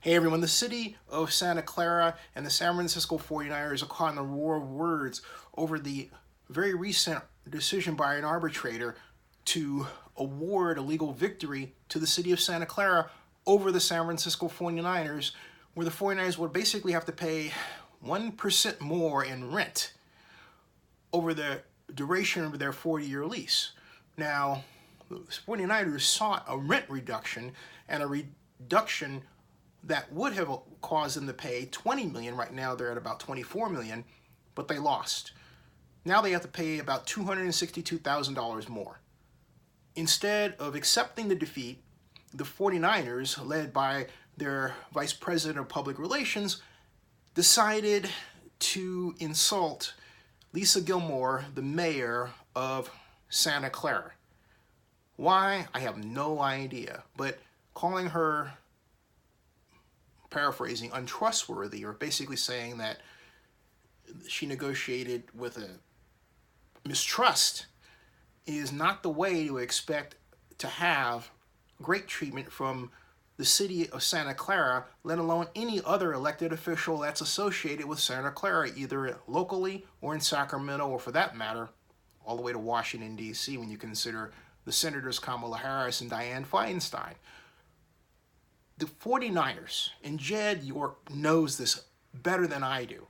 Hey everyone, the city of Santa Clara and the San Francisco 49ers are caught in the war of words over the very recent decision by an arbitrator to award a legal victory to the city of Santa Clara over the San Francisco 49ers, where the 49ers would basically have to pay 1% more in rent over the duration of their 40-year lease. Now, the 49ers sought a rent reduction, and a reduction that would have caused them to pay $20 million. Right now they're at about $24 million, but they lost. Now they have to pay about $262,000 more. Instead of accepting the defeat, the 49ers, led by their vice president of public relations, decided to insult Lisa Gilmore, the mayor of Santa Clara. Why? I have no idea, but calling her, paraphrasing, untrustworthy, or basically saying that she negotiated with a mistrust, is not the way to expect to have great treatment from the city of Santa Clara, let alone any other elected official that's associated with Santa Clara, either locally or in Sacramento, or for that matter, all the way to Washington, D.C., when you consider the Senators Kamala Harris and Dianne Feinstein. The 49ers, and Jed York knows this better than I do,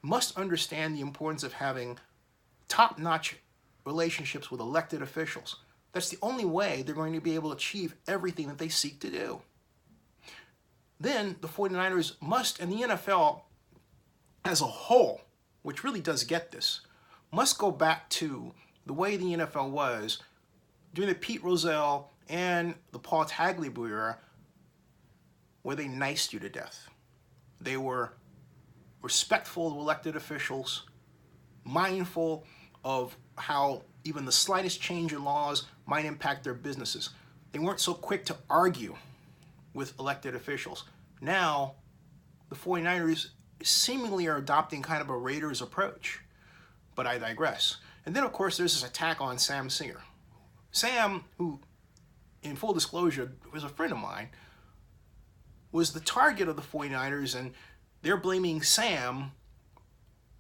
must understand the importance of having top-notch relationships with elected officials. That's the only way they're going to be able to achieve everything that they seek to do. Then the 49ers must, and the NFL as a whole, which really does get this, must go back to the way the NFL was during the Pete Rozelle and the Paul Tagliabue era, where they niced you to death. They were respectful of elected officials, mindful of how even the slightest change in laws might impact their businesses. They weren't so quick to argue with elected officials. Now, the 49ers seemingly are adopting kind of a Raiders approach, but I digress. And then, of course, there's this attack on Sam Singer. Sam, who, in full disclosure, was a friend of mine, was the target of the 49ers, and they're blaming Sam.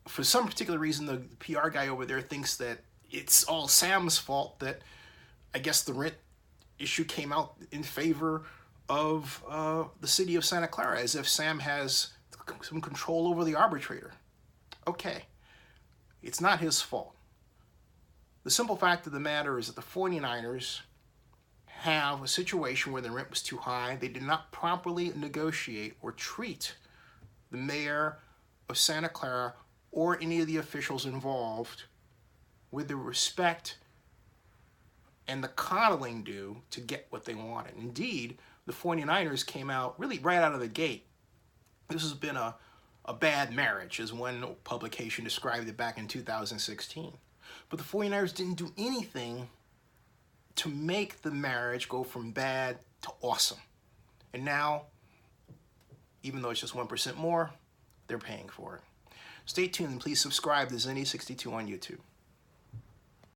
For some particular reason, the PR guy over there thinks that it's all Sam's fault, that I guess the rent issue came out in favor of the city of Santa Clara, as if Sam has some control over the arbitrator. Okay, it's not his fault. The simple fact of the matter is that the 49ers have a situation where the rent was too high. They did not properly negotiate or treat the mayor of Santa Clara or any of the officials involved with the respect and the coddling due to get what they wanted. Indeed, the 49ers came out really right out of the gate. This has been a bad marriage, as one publication described it back in 2016. But the 49ers didn't do anything to make the marriage go from bad to awesome. And now, even though it's just 1% more, they're paying for it. Stay tuned and please subscribe to Zenny62 on YouTube.